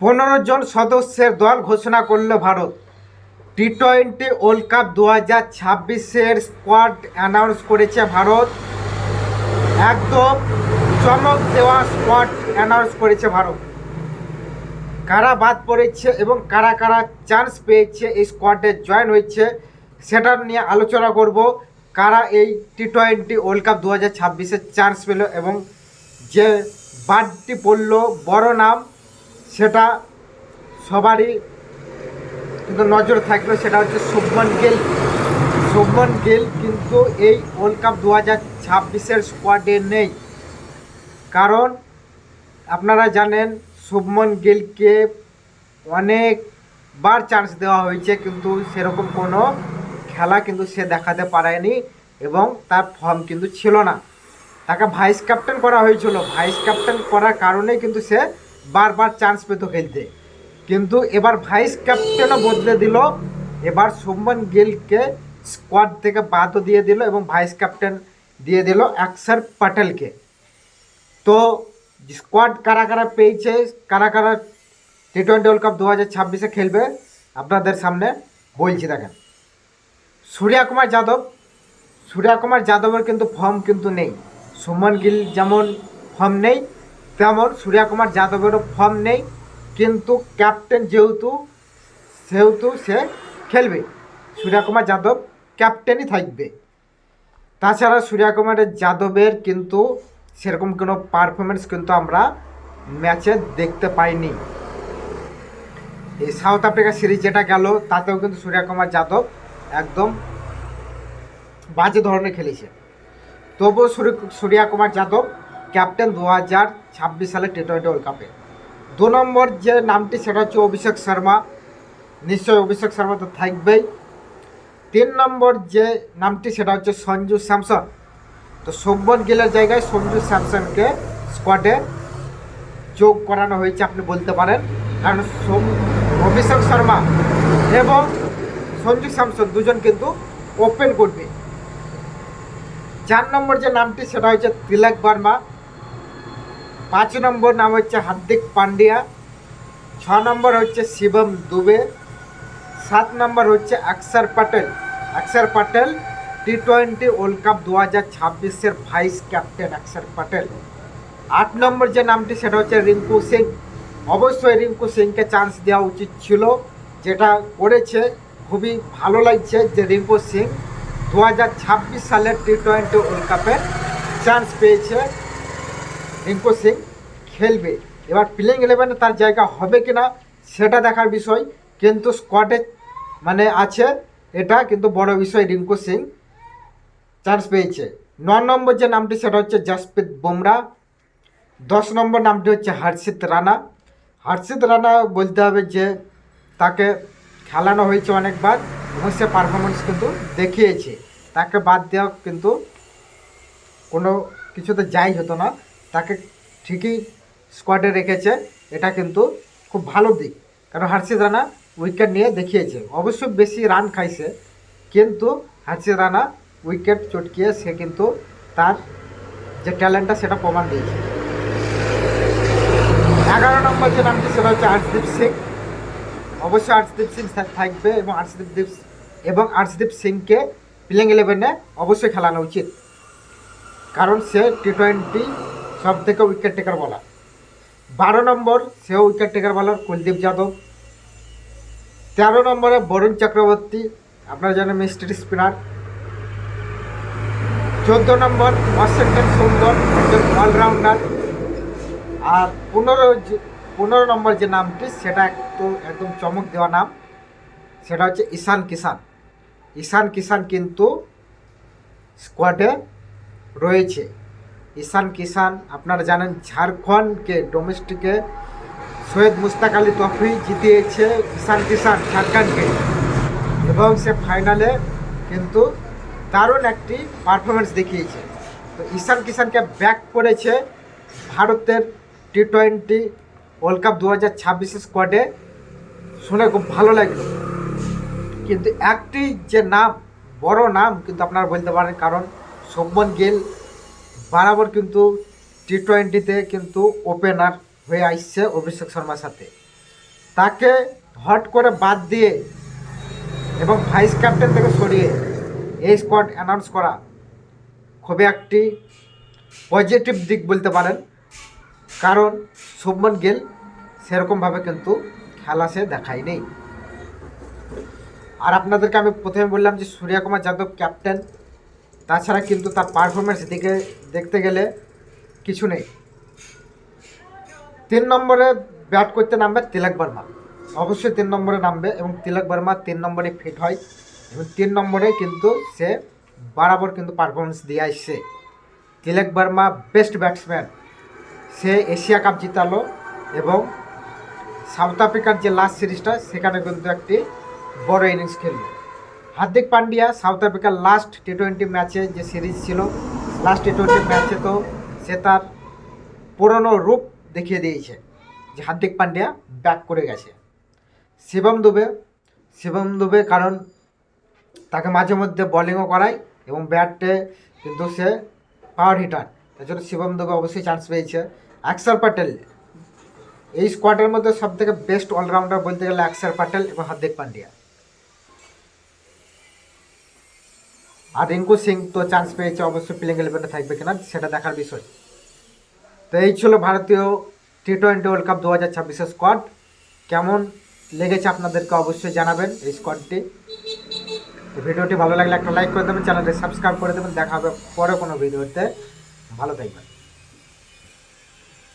15 জন সদস্যের দল ঘোষণা করল ভারত। টি-20 ওয়ার্ল্ড কাপ 2026-এর স্কোয়াড অ্যানাউন্স করেছে ভারত। একদম চমক দেওয়া স্কোয়াড অ্যানাউন্স করেছে ভারত। কারা বাদ পড়েছে এবং কারা কারা চান্স পেয়েছে এই স্কোয়াডে জয়েন হয়েছে সেটা নিয়ে আলোচনা করব। কারা এই টি-20 ওয়ার্ল্ড কাপ 2026-এর চান্স পেল এবং যে বাদটি পড়ল বড় নাম, সেটা সবারই কিন্তু নজর থাকবে, সেটা হচ্ছে শুভমন গিল। শুভমন গিল কিন্তু এই ওয়ার্ল্ড কাপ 2026-এর স্কোয়াডে নেই। কারণ আপনারা জানেন শুভমন গিলকে অনেকবার চান্স দেওয়া হয়েছে কিন্তু সেরকম কোনো খেলা কিন্তু সে দেখাতে পারেনি এবং তার ফর্ম কিন্তু ছিল না। তাকে ভাইস ক্যাপ্টেন করা হয়েছিল, ভাইস ক্যাপ্টেন করার কারণেই কিন্তু সে বারবার চান্স পেত খেলতে। কিন্তু এবার ভাইস ক্যাপ্টেনও বদলে দিল, এবার শুভমন গিলকে স্কোয়াড থেকে বাদও দিয়ে দিল এবং ভাইস ক্যাপ্টেন দিয়ে দিল অক্ষর প্যাটেলকে। তো স্কোয়াড কারা কারা পেয়েছে, কারা কারা টি-20 ওয়ার্ল্ড কাপ 2026-এ খেলবে আপনাদের সামনে বলছি। দেখেন, সূর্যা কুমার যাদবের কিন্তু ফর্ম কিন্তু নেই। শুভমন গিল যেমন ফর্ম নেই তেমন সূর্যা কুমার যাদবেরও ফর্ম নেই, কিন্তু ক্যাপ্টেন সেহেতু সে খেলবে। সূর্যা কুমার যাদব ক্যাপ্টেনই থাকবে। তাছাড়া সূর্যা কুমার যাদবের কিন্তু সেরকম কোনো পারফরমেন্স কিন্তু আমরা ম্যাচে দেখতে পাইনি। এই সাউথ আফ্রিকা সিরিজ যেটা গেল তাতেও কিন্তু সূর্যা কুমার যাদব একদম বাজে ধরনের খেলেছে। তবুও সূর্যা কুমার যাদব ক্যাপ্টেন 2026 সালে টি-20 ওয়ার্ল্ড কাপে। 2 নম্বর যে নামটি সেটা হচ্ছে অভিষেক শর্মা। নিশ্চয়ই অভিষেক শর্মা তো থাকবেই। 3 নম্বর যে নামটি সেটা হচ্ছে সঞ্জু স্যামসন। তো শুভমন গিলের জায়গায় সঞ্জু স্যামসনকে স্কোয়াডে যোগ করানো হয়েছে আপনি বলতে পারেন, কারণ অভিষেক শর্মা এবং সঞ্জু স্যামসন দুজন কিন্তু ওপেন করবে। 4 নম্বর যে নামটি সেটা হচ্ছে তিলক বর্মা। 5 নম্বর নাম হচ্ছে হার্দিক পান্ডিয়া। 6 নম্বর হচ্ছে শিবম দুবে। 7 নম্বর হচ্ছে অক্ষর প্যাটেল টি-20 ওয়ার্ল্ড কাপ 2026-এর ভাইস ক্যাপ্টেন অক্ষর প্যাটেল। 8 নম্বর যে নামটি সেটা হচ্ছে রিঙ্কু সিং। অবশ্যই রিঙ্কু সিংকে চান্স দেওয়া উচিত ছিল, যেটা করেছে। খুবই ভালো লাগছে যে রিঙ্কু সিং 2026 সালের টি-20 ওয়ার্ল্ড কাপে চান্স পেয়েছে। রিঙ্কু সিং খেলবে। এবার প্লেইং 11-এ তার জায়গা হবে কিনা সেটা দেখার বিষয়, কিন্তু স্কোয়াডে মানে আছে, এটা কিন্তু বড় বিষয়। রিঙ্কু সিং চান্স পেয়েছে। 9 নম্বর যে নামটি সেটা হচ্ছে জসপ্রীত বুমরা। 10 নম্বর নামটি হচ্ছে হর্ষিত রানা বলতে হবে যে তাকে খেলানো হয়েছে অনেকবার এবং সে পারফরমেন্স কিন্তু দেখিয়েছে। তাকে বাদ দেওয়া কিন্তু কোনো কিছুতে যাই হতো না, তাকে ঠিকই স্কোয়াডে রেখেছে। এটা কিন্তু খুব ভালো দিক, কারণ হর্ষিত রানা উইকেট নিয়ে দেখিয়েছে। অবশ্য বেশি রান খাইছে, কিন্তু হর্ষিত রানা উইকেট চটকিয়ে সে কিন্তু তার যে ট্যালেন্টটা সেটা প্রমাণ দিয়েছে। 11 নম্বর যে নামটি সেটা হচ্ছে আর্শদীপ সিং। অবশ্যই আর্শদীপ সিং থাকবে এবং আর্শদীপ সিংকে প্লেইং 11-এ অবশ্যই খেলানো উচিত, কারণ সে টি-20 সব থেকে উইকেট টেকার বলার। 12 নম্বর সেও উইকেট টেকার বলার কুলদীপ যাদব। 13 নম্বরে বরুণ চক্রবর্তী, আপনারা জানেন মিস্ট্রি স্পিনার। 14 নম্বর ওয়াশিংটন সুন্দর, একজন অলরাউন্ডার। আর 15 নম্বর যে নামটি সেটা একদম চমক দেওয়া নাম, সেটা হচ্ছে ঈশান কিষান কিন্তু স্কোয়াডে রয়েছে। ঈশান কিষান আপনারা জানেন ঝাড়খণ্ডকে ডোমেস্টিকে সৈয়দ মুশতাক আলী ট্রফি জিতিয়েছে ঈশান কিষান ঝাড়খণ্ডকে, এবং সে ফাইনালে কিন্তু দারুণ একটি পারফরমেন্স দেখিয়েছে। তো ঈশান কিষানকে ব্যাক করেছে ভারতের টি-20 ওয়ার্ল্ড কাপ 2026 স্কোয়াডে, শুনে খুব ভালো লাগলো। কিন্তু একটি যে নাম, বড় নাম কিন্তু আপনারা বলতে পারেন, কারণ শুভমন গিল বরাবর কিন্তু টি-20-তে কিন্তু ওপেনার হয়ে আসছে অভিষেক শর্মার সাথে। তাকে হট করে বাদ দিয়ে এবং ভাইস ক্যাপ্টেন থেকে সরিয়ে এই স্কোয়াড অ্যানাউন্স করা খুবই একটি পজিটিভ দিক বলতে পারেন, কারণ শুভমন গিল সেরকমভাবে কিন্তু খেলা সে দেখায়নি। আর আপনাদেরকে আমি প্রথমে বললাম যে সূর্যকুমার যাদব ক্যাপ্টেন, তাছাড়া কিন্তু তার পারফরমেন্স দিকে দেখতে গেলে কিছু নেই। 3 নম্বরে ব্যাট করতে নামবে তিলক বর্মা, অবশ্যই 3 নম্বরে নামবে এবং তিলক বর্মা 3 নম্বরে ফিট হয় এবং 3 নম্বরে কিন্তু সে বরাবর কিন্তু পারফরমেন্স দিয়ে আসছে। তিলক বর্মা বেস্ট ব্যাটসম্যান, সে এশিয়া কাপ জিতালো এবং সাউথ আফ্রিকার যে লাস্ট সিরিজটা সেখানে কিন্তু একটি বড় ইনিংস খেললো। হার্দিক পান্ডিয়া সাউথ আফ্রিকার লাস্ট টি-20 ম্যাচে যে সিরিজ ছিল, লাস্ট টি-20 ম্যাচে তো সে তার পুরনো রূপ দেখিয়ে দিয়েছে যে হার্দিক পান্ডিয়া ব্যাক করে গেছে। শিবম দুবে কারণ তাকে মাঝে মধ্যে বোলিংও করায় এবং ব্যাটে কিন্তু সে পাওয়ার হিটার, তার জন্য শিবম দুবে অবশ্যই চান্স পেয়েছে। অক্ষর প্যাটেল, এই স্কোয়াডের মধ্যে সবথেকে বেস্ট অলরাউন্ডার বলতে গেলে অক্ষর প্যাটেল এবং হার্দিক পান্ডিয়া। আর রিঙ্কু সিং তো চান্স পেয়েছে, অবশ্যই প্লেইং 11-এ থাকবে কিনা সেটা দেখার বিষয়। তো এই ছিল ভারতীয় টি-20 ওয়ার্ল্ড কাপ 2026 স্কোয়াড। কেমন লেগেছে আপনাদেরকে অবশ্যই জানাবেন এই স্কোয়াডটি। তো ভিডিওটি ভালো লাগলে একটা লাইক করে দেবেন, চ্যানেলটি সাবস্ক্রাইব করে দেবেন। দেখা হবে পরে কোনো ভিডিওতে, ভালো থাকবেন।